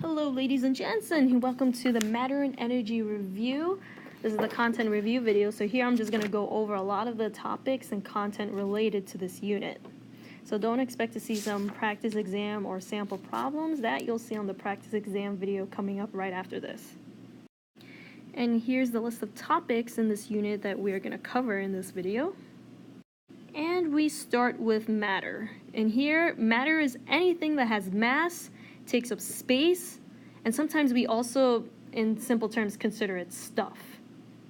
Hello ladies and gents, and welcome to the Matter and Energy Review. This is the content review video, so here I'm just going to go over a lot of the topics and content related to this unit. So don't expect to see some practice exam or sample problems. That you'll see on the practice exam video coming up right after this. And here's the list of topics in this unit that we're going to cover in this video. And we start with matter. And here, matter is anything that has mass, takes up space, and sometimes we also, in simple terms, consider it stuff.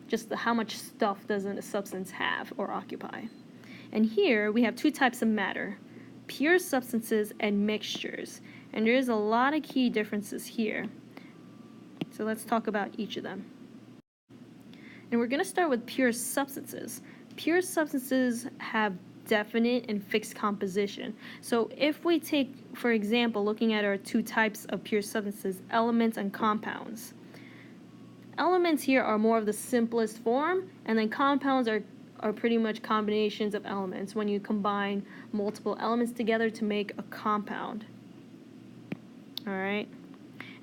Just how much stuff does a substance have or occupy. And here we have two types of matter, pure substances and mixtures. And there's a lot of key differences here. So let's talk about each of them. And we're going to start with pure substances. Pure substances have definite and fixed composition. So if we take, for example, looking at our two types of pure substances, elements and compounds. Elements here are more of the simplest form, and then compounds are pretty much combinations of elements when you combine multiple elements together to make a compound. Alright?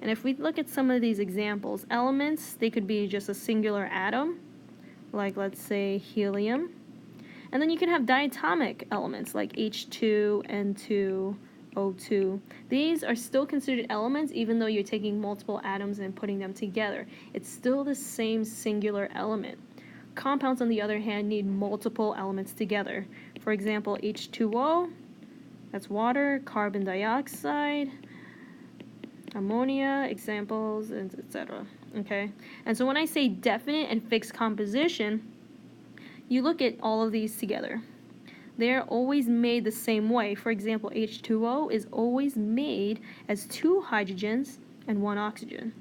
And if we look at some of these examples, elements, they could be just a singular atom, like let's say helium. And then you can have diatomic elements like H2, N2, O2. These are still considered elements even though you're taking multiple atoms and putting them together. It's still the same singular element. Compounds, on the other hand, need multiple elements together. For example, H2O, that's water, carbon dioxide, ammonia, examples, etc. Okay? And so when I say definite and fixed composition, you look at all of these together. They're always made the same way. For example, H2O is always made as 2 hydrogens and 1 oxygen.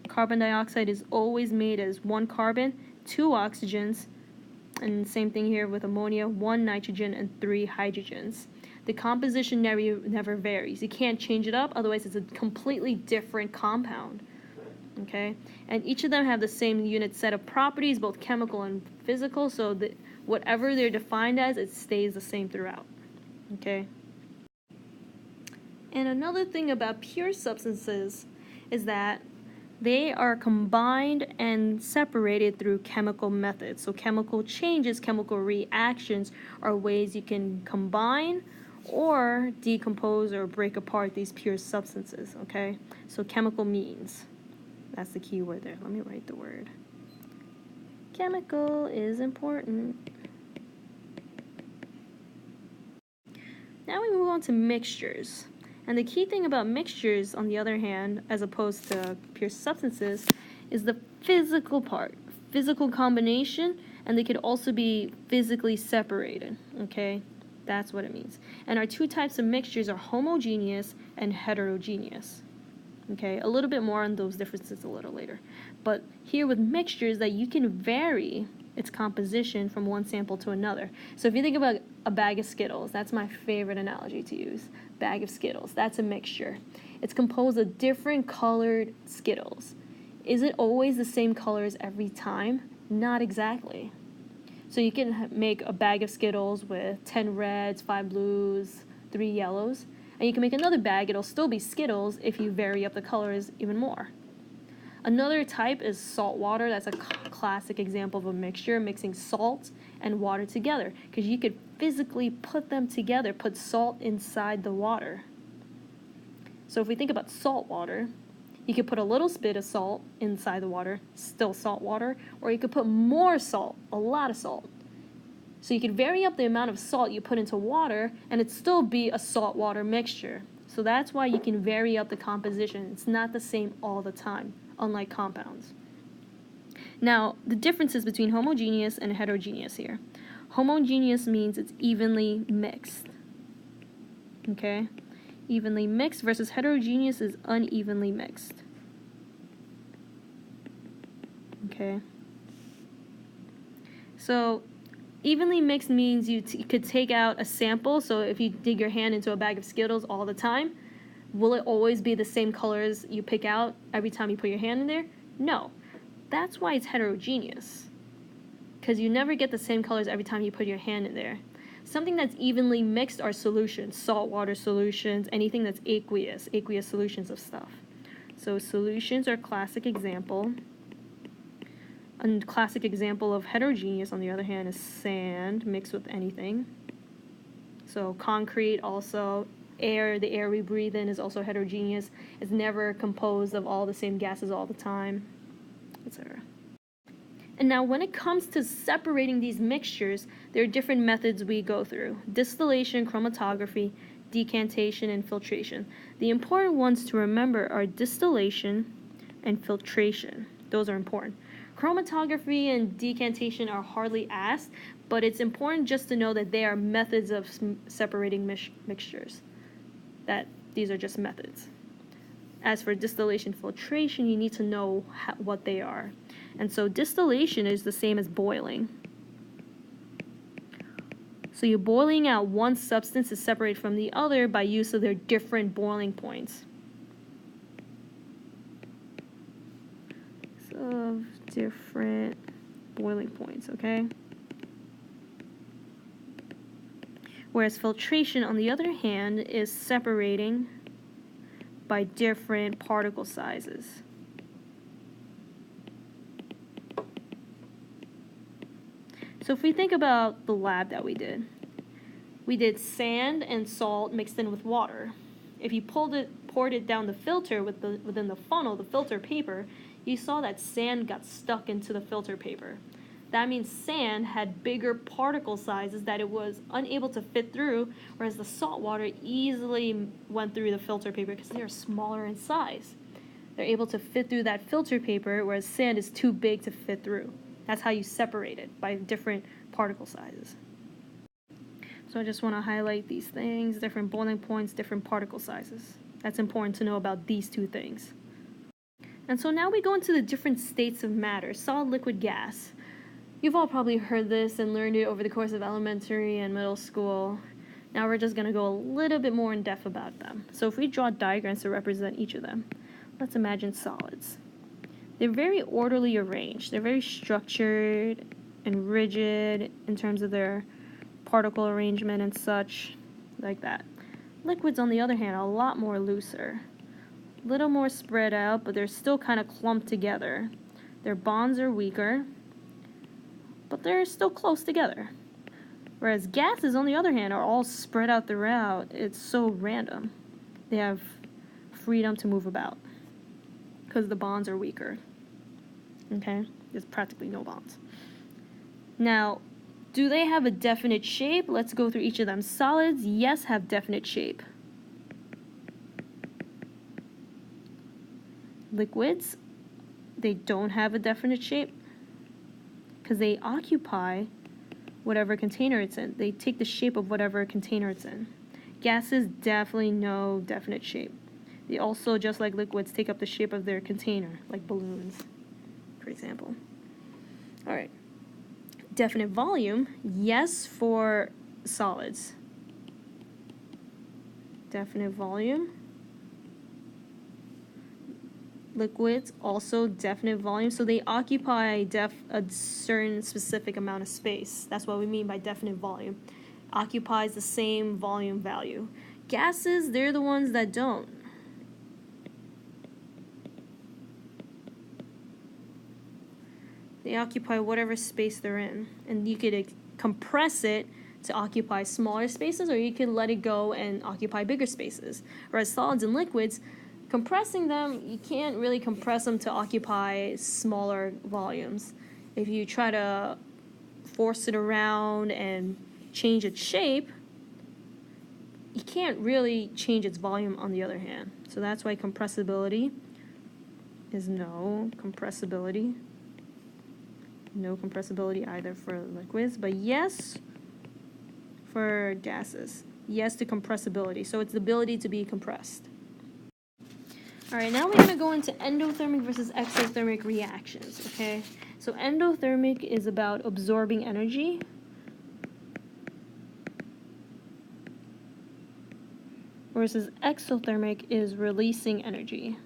Carbon dioxide is always made as 1 carbon, 2 oxygens, and same thing here with ammonia, 1 nitrogen and 3 hydrogens. The composition never varies. You can't change it up, otherwise it's a completely different compound. Okay, and each of them have the same unit set of properties, both chemical and physical, so that whatever they're defined as, it stays the same throughout. Okay. And another thing about pure substances is that they are combined and separated through chemical methods. So chemical changes, chemical reactions are ways you can combine or decompose or break apart these pure substances. Okay, so chemical means. That's the key word there. Let me write the word. Chemical is important. Now we move on to mixtures. And the key thing about mixtures, on the other hand, as opposed to pure substances, is the physical part. Physical combination, and they could also be physically separated. Okay? That's what it means. And our two types of mixtures are homogeneous and heterogeneous. Okay, a little bit more on those differences a little later. But here with mixtures, that you can vary its composition from one sample to another. So if you think about a bag of Skittles, that's my favorite analogy to use. Bag of Skittles, that's a mixture. It's composed of different colored Skittles. Is it always the same colors every time? Not exactly. So you can make a bag of Skittles with 10 reds, 5 blues, 3 yellows. And you can make another bag, it'll still be Skittles if you vary up the colors even more. Another type is salt water. That's a classic example of a mixture, mixing salt and water together. Because you could physically put them together, put salt inside the water. So if we think about salt water, you could put a little bit of salt inside the water, still salt water, or you could put more salt, a lot of salt. So you could vary up the amount of salt you put into water, and it'd still be a salt-water mixture. So that's why you can vary up the composition. It's not the same all the time, unlike compounds. Now, the differences between homogeneous and heterogeneous here. Homogeneous means it's evenly mixed. Okay? Evenly mixed versus heterogeneous is unevenly mixed. Okay? So evenly mixed means you could take out a sample. So if you dig your hand into a bag of Skittles all the time, will it always be the same colors you pick out every time you put your hand in there? No. That's why it's heterogeneous. Because you never get the same colors every time you put your hand in there. Something that's evenly mixed are solutions, saltwater solutions, anything that's aqueous solutions of stuff. So solutions are a classic example. A classic example of heterogeneous, on the other hand, is sand mixed with anything. So concrete also, air, the air we breathe in is also heterogeneous. It's never composed of all the same gases all the time, etc. And now when it comes to separating these mixtures, there are different methods we go through: distillation, chromatography, decantation, and filtration. The important ones to remember are distillation and filtration. Those are important. Chromatography and decantation are hardly asked, but it's important just to know that they are methods of separating mixtures. That these are just methods. As for distillation, filtration, you need to know what they are. And so distillation is the same as boiling. So you're boiling out one substance to separate from the other by use of their different boiling points. So different boiling points, okay? Whereas filtration, on the other hand, is separating by different particle sizes. So if we think about the lab that we did sand and salt mixed in with water. If you poured it down the filter within the funnel, the filter paper, you saw that sand got stuck into the filter paper. That means sand had bigger particle sizes that it was unable to fit through, whereas the salt water easily went through the filter paper because they are smaller in size. They're able to fit through that filter paper, whereas sand is too big to fit through. That's how you separate it, by different particle sizes. So I just want to highlight these things: different boiling points, different particle sizes. That's important to know about these two things. And so now we go into the different states of matter: solid, liquid, gas. You've all probably heard this and learned it over the course of elementary and middle school. Now we're just going to go a little bit more in depth about them. So if we draw diagrams to represent each of them, let's imagine solids. They're very orderly arranged. They're very structured and rigid in terms of their particle arrangement and such, like that. Liquids, on the other hand, are a lot more looser. A little more spread out, but they're still kind of clumped together. Their bonds are weaker, but they're still close together. Whereas gases, on the other hand, are all spread out throughout. It's so random. They have freedom to move about because the bonds are weaker. Okay? There's practically no bonds. Now, do they have a definite shape? Let's go through each of them. Solids, yes, have definite shape. Liquids, they don't have a definite shape because they occupy whatever container it's in. They take the shape of whatever container it's in. Gases, definitely no definite shape. They also, just like liquids, take up the shape of their container, like balloons, for example. All right. Definite volume, yes, for solids. Definite volume. Liquids, also definite volume. So they occupy a certain specific amount of space. That's what we mean by definite volume. Occupies the same volume value. Gases, they're the ones that don't. They occupy whatever space they're in. And you could compress it to occupy smaller spaces, or you could let it go and occupy bigger spaces. Whereas solids and liquids, compressing them, you can't really compress them to occupy smaller volumes. If you try to force it around and change its shape, you can't really change its volume on the other hand. So that's why compressibility is no. Compressibility. No compressibility either for liquids, but yes for gases. Yes to compressibility. So it's the ability to be compressed. All right, now we're going to go into endothermic versus exothermic reactions, okay? So endothermic is about absorbing energy. Versus exothermic is releasing energy.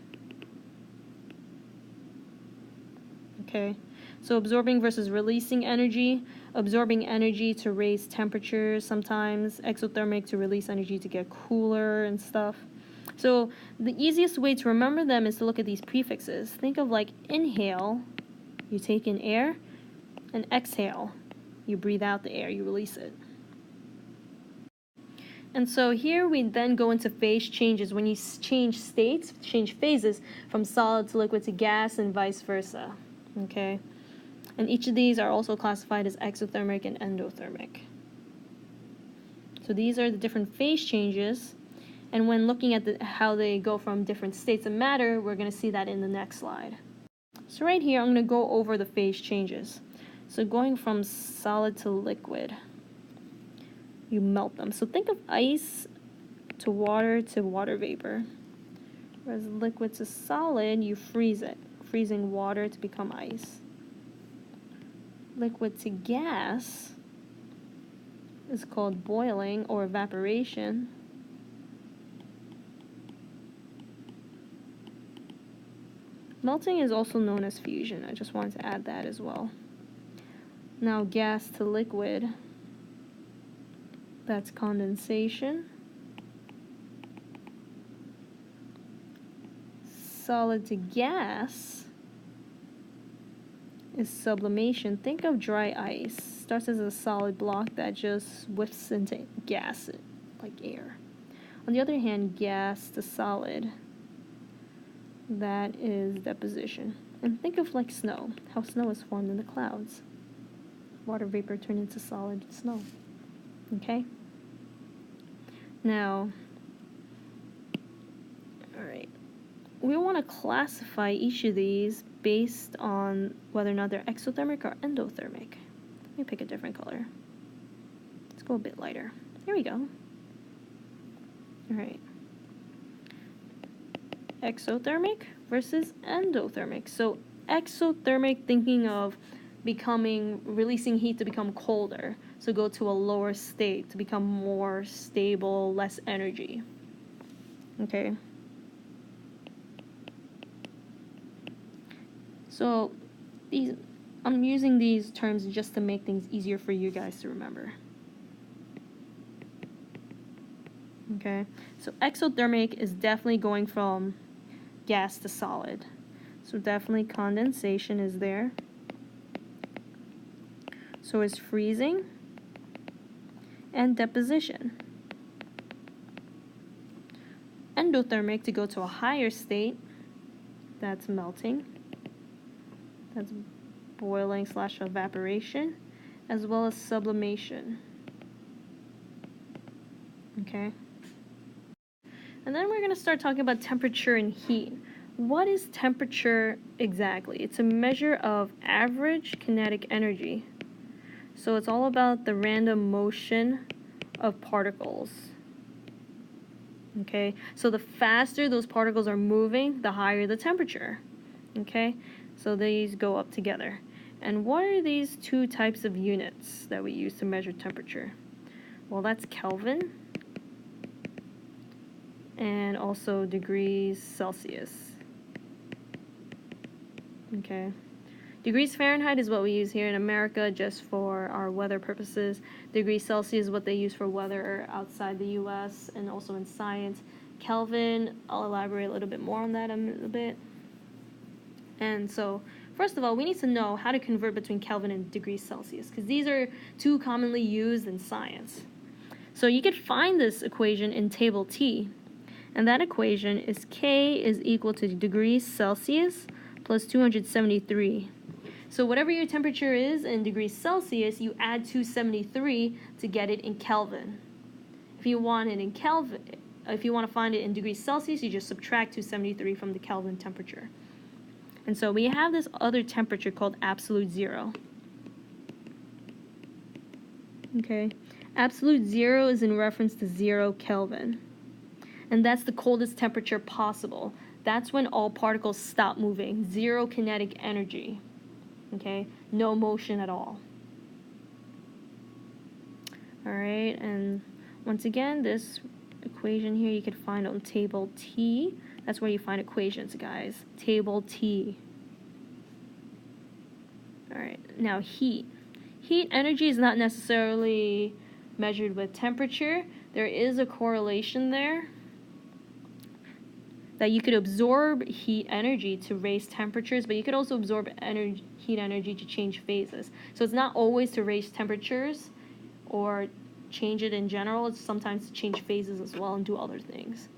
Okay, so absorbing versus releasing energy. Absorbing energy to raise temperatures sometimes. Exothermic to release energy to get cooler and stuff. So the easiest way to remember them is to look at these prefixes. Think of like inhale, you take in air, and exhale, you breathe out the air, you release it. And so here we then go into phase changes, when you change states, change phases from solid to liquid to gas and vice versa, okay? And each of these are also classified as exothermic and endothermic. So these are the different phase changes, and when looking at how they go from different states of matter, we're going to see that in the next slide. So right here, I'm going to go over the phase changes. So going from solid to liquid, you melt them. So think of ice to water vapor. Whereas liquid to solid, you freeze it, freezing water to become ice. Liquid to gas is called boiling or evaporation. Melting is also known as fusion. I just wanted to add that as well. Now gas to liquid, that's condensation. Solid to gas is sublimation. Think of dry ice. Starts as a solid block that just whiffs into gas like air. On the other hand, gas to solid, that is deposition. And think of like snow, how snow is formed in the clouds. Water vapor turned into solid snow. Okay? Now, alright, we want to classify each of these based on whether or not they're exothermic or endothermic. Let me pick a different color. Let's go a bit lighter. Here we go. Alright. Exothermic versus endothermic. So exothermic, thinking of releasing heat to become colder. So go to a lower state to become more stable, less energy. Okay. So I'm using these terms just to make things easier for you guys to remember. Okay. So exothermic is definitely going from gas to solid. So definitely condensation is there. So is freezing and deposition. Endothermic, to go to a higher state, that's melting. That's boiling / evaporation, as well as sublimation. Okay. And then we're going to start talking about temperature and heat. What is temperature exactly? It's a measure of average kinetic energy. So it's all about the random motion of particles. Okay, so the faster those particles are moving, the higher the temperature. Okay, so these go up together. And what are these two types of units that we use to measure temperature? Well, that's Kelvin and also degrees Celsius. Okay. Degrees Fahrenheit is what we use here in America just for our weather purposes. Degrees Celsius is what they use for weather outside the US and also in science. Kelvin, I'll elaborate a little bit more on that in a bit. And so, first of all, we need to know how to convert between Kelvin and degrees Celsius, because these are two commonly used in science. So you could find this equation in table T, and that equation is K is equal to degrees Celsius plus 273. So whatever your temperature is in degrees Celsius, you add 273 to get it in Kelvin. If you want it in Kelvin, if you want to find it in degrees Celsius, you just subtract 273 from the Kelvin temperature. And so we have this other temperature called absolute zero. Okay, absolute zero is in reference to 0 Kelvin. And that's the coldest temperature possible. That's when all particles stop moving, 0 kinetic energy. Okay, no motion at all. All right, and once again, this equation here you could find on table T. That's where you find equations, guys. Table T. All right, now heat. Heat energy is not necessarily measured with temperature. There is a correlation there. that you could absorb heat energy to raise temperatures, but you could also absorb heat energy to change phases. So it's not always to raise temperatures or change it in general. It's sometimes to change phases as well and do other things.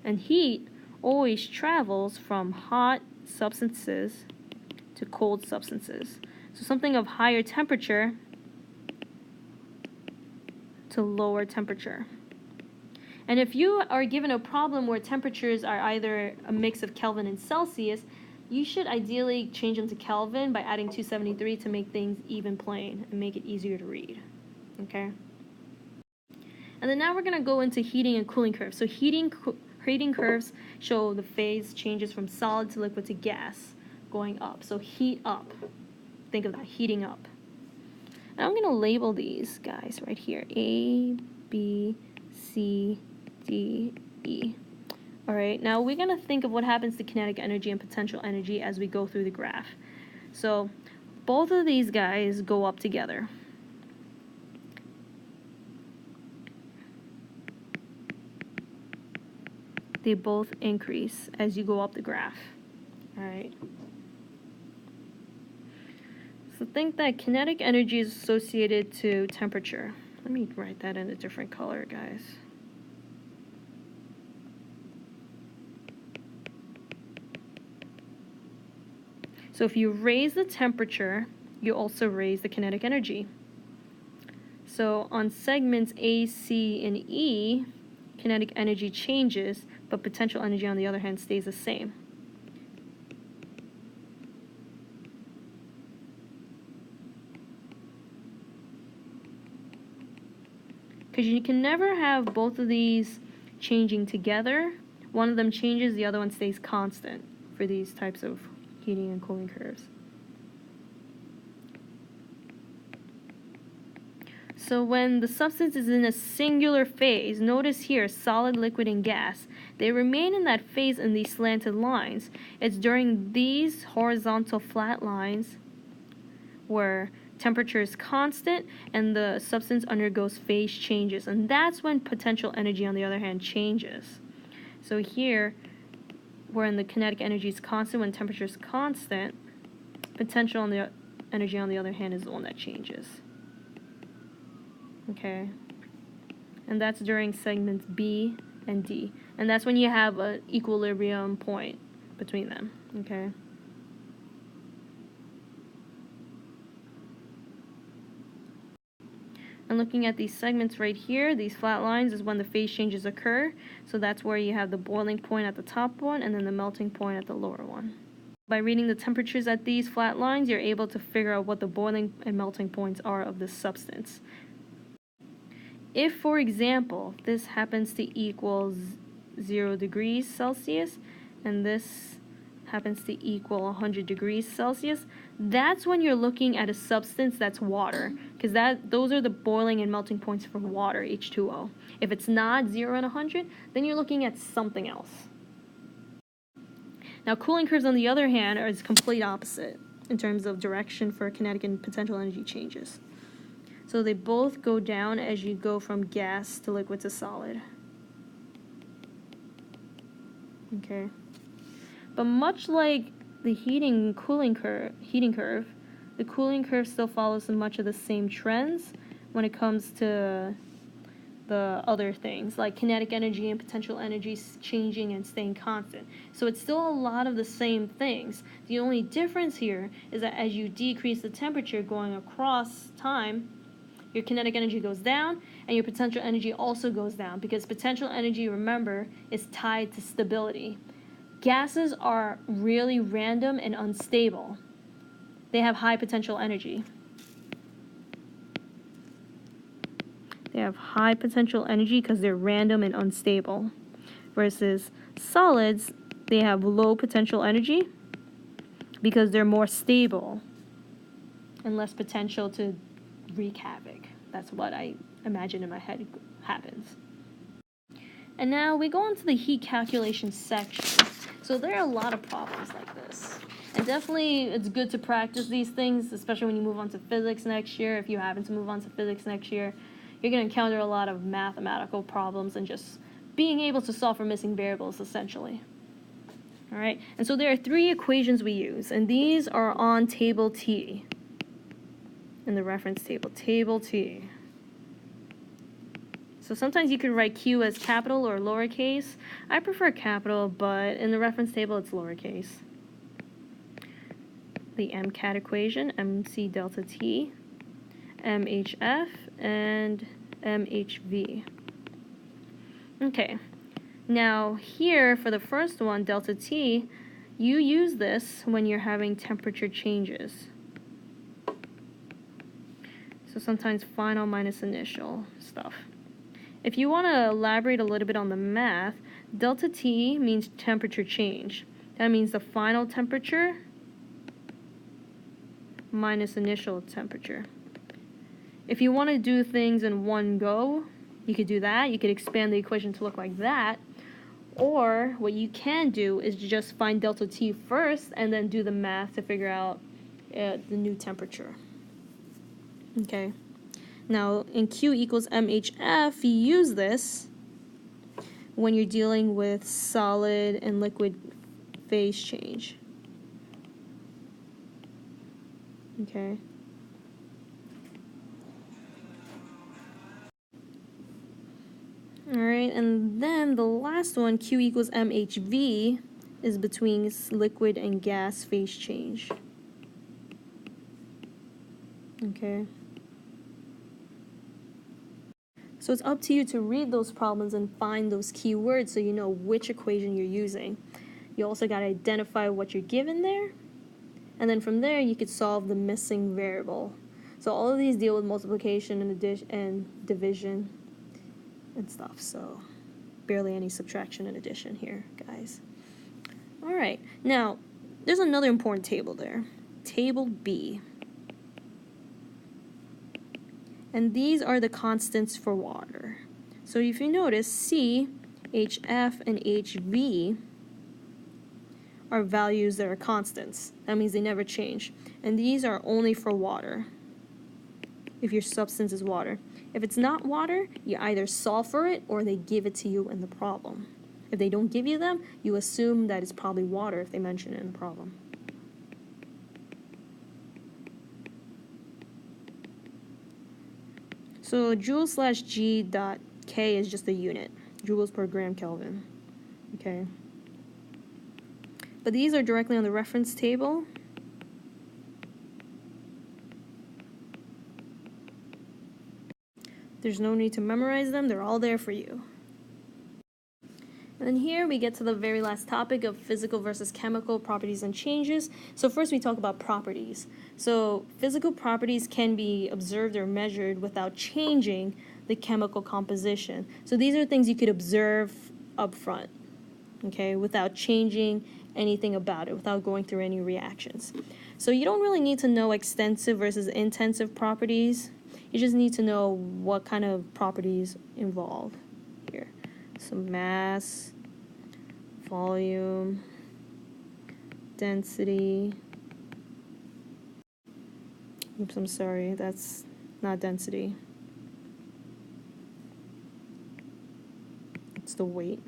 And heat always travels from hot substances to cold substances. So something of higher temperature to lower temperature. And if you are given a problem where temperatures are either a mix of Kelvin and Celsius, you should ideally change them to Kelvin by adding 273 to make things even plane and make it easier to read. Okay? And then now we're going to go into heating and cooling curves. So heating curves show the phase changes from solid to liquid to gas going up. So heat up. Think of that, heating up. And I'm going to label these guys right here. A, B, C, D, E. All right, now we're going to think of what happens to kinetic energy and potential energy as we go through the graph. So both of these guys go up together. They both increase as you go up the graph. All right. So think that kinetic energy is associated to temperature. Let me write that in a different color, guys. So if you raise the temperature, you also raise the kinetic energy. So on segments A, C, and E, kinetic energy changes, but potential energy, on the other hand, stays the same. Because you can never have both of these changing together. One of them changes, the other one stays constant for these types of heating and cooling curves. So when the substance is in a singular phase, notice here, solid, liquid, and gas, they remain in that phase in these slanted lines. It's during these horizontal flat lines where temperature is constant and the substance undergoes phase changes, and that's when potential energy, on the other hand, changes. So here, wherein the kinetic energy is constant, when temperature is constant, potential energy, on the other hand, is the one that changes. Okay, and that's during segments B and D, and that's when you have an equilibrium point between them. Okay. And looking at these segments right here, these flat lines is when the phase changes occur. So that's where you have the boiling point at the top one and then the melting point at the lower one. By reading the temperatures at these flat lines, you're able to figure out what the boiling and melting points are of this substance. If, for example, this happens to equal 0 degrees Celsius and this happens to equal 100 degrees Celsius, that's when you're looking at a substance that's water, because those are the boiling and melting points for water, H2O. If it's not 0 and 100, then you're looking at something else. Now, cooling curves, on the other hand, are the complete opposite in terms of direction for kinetic and potential energy changes. So they both go down as you go from gas to liquid to solid. Okay. But much like the heating curve, the cooling curve still follows much of the same trends when it comes to the other things, like kinetic energy and potential energy changing and staying constant. So it's still a lot of the same things. The only difference here is that as you decrease the temperature going across time, your kinetic energy goes down and your potential energy also goes down, because potential energy, remember, is tied to stability. Gases are really random and unstable. They have high potential energy. They have high potential energy because they're random and unstable. Versus solids, they have low potential energy because they're more stable and less potential to wreak havoc. That's what I imagine in my head happens. And now we go into the heat calculation section. So there are a lot of problems like this. And definitely it's good to practice these things, especially when you move on to physics next year. If you happen to move on to physics next year, you're going to encounter a lot of mathematical problems and just being able to solve for missing variables, essentially. All right, and so there are three equations we use, and these are on table T, in the reference table, table T. So sometimes you can write Q as capital or lowercase. I prefer capital, but in the reference table it's lowercase. The MCAT equation, MC delta T, MHF, and MHV. Okay, now here for the first one, delta T, you use this when you're having temperature changes. So sometimes final minus initial stuff. If you want to elaborate a little bit on the math, delta T means temperature change. That means the final temperature minus initial temperature. If you want to do things in one go, you could do that. You could expand the equation to look like that. Or what you can do is just find delta T first and then do the math to figure out the new temperature. Okay. Now, in Q equals MHF, you use this when you're dealing with solid and liquid phase change. Okay. All right, and then the last one, Q equals MHV, is between liquid and gas phase change. Okay. So it's up to you to read those problems and find those key words so you know which equation you're using. You also got to identify what you're given there, and then from there you could solve the missing variable. So all of these deal with multiplication and division and stuff, so barely any subtraction and addition here, guys. All right, now there's another important table there, table B. And these are the constants for water. So if you notice, C, HF, and HV are values that are constants. That means they never change. And these are only for water, if your substance is water. If it's not water, you either solve for it or they give it to you in the problem. If they don't give you them, you assume that it's probably water if they mention it in the problem. So joule/G dot K is just a unit, joules per gram Kelvin, okay? But these are directly on the reference table. There's no need to memorize them, they're all there for you. And then here we get to the very last topic of physical versus chemical properties and changes. So first we talk about properties. So physical properties can be observed or measured without changing the chemical composition. So these are things you could observe up front, okay, without changing anything about it, without going through any reactions. So you don't really need to know extensive versus intensive properties. You just need to know what kind of properties involve here. So mass, volume, density. Oops, I'm sorry, that's not density. It's the weight.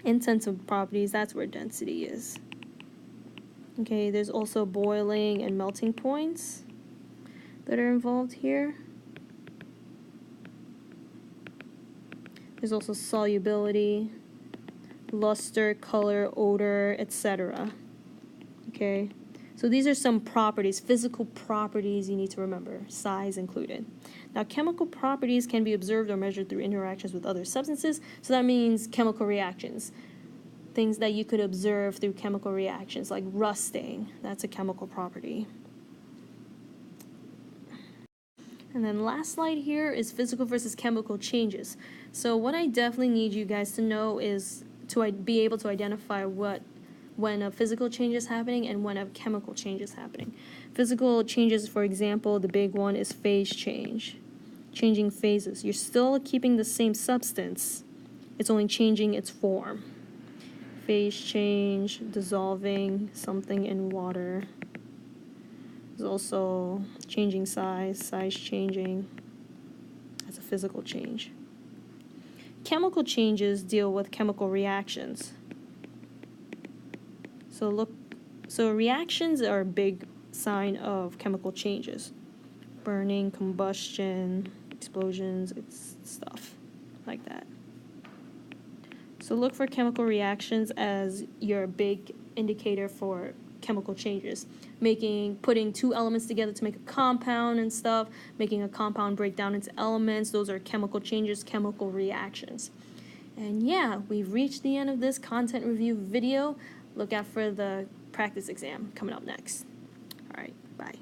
Intensive properties, that's where density is. Okay, there's also boiling and melting points that are involved here. There's also solubility, luster, color, odor, etc. Okay, so these are some properties, physical properties you need to remember, size included. Now, chemical properties can be observed or measured through interactions with other substances, so that means chemical reactions. Things that you could observe through chemical reactions, like rusting, that's a chemical property. And then last slide here is physical versus chemical changes. So what I definitely need you guys to know is to be able to identify when a physical change is happening and when a chemical change is happening. Physical changes, for example, the big one is phase change. Changing phases. You're still keeping the same substance. It's only changing its form. Phase change, dissolving something in water. There's also changing size changing. That's a physical change. Chemical changes deal with chemical reactions. So reactions are a big sign of chemical changes. Burning, combustion, explosions, it's stuff like that. So look for chemical reactions as your big indicator for chemical changes. Putting two elements together to make a compound and stuff, making a compound break down into elements, those are chemical changes, chemical reactions. And yeah, we've reached the end of this content review video. Look out for the practice exam coming up next. All right, bye.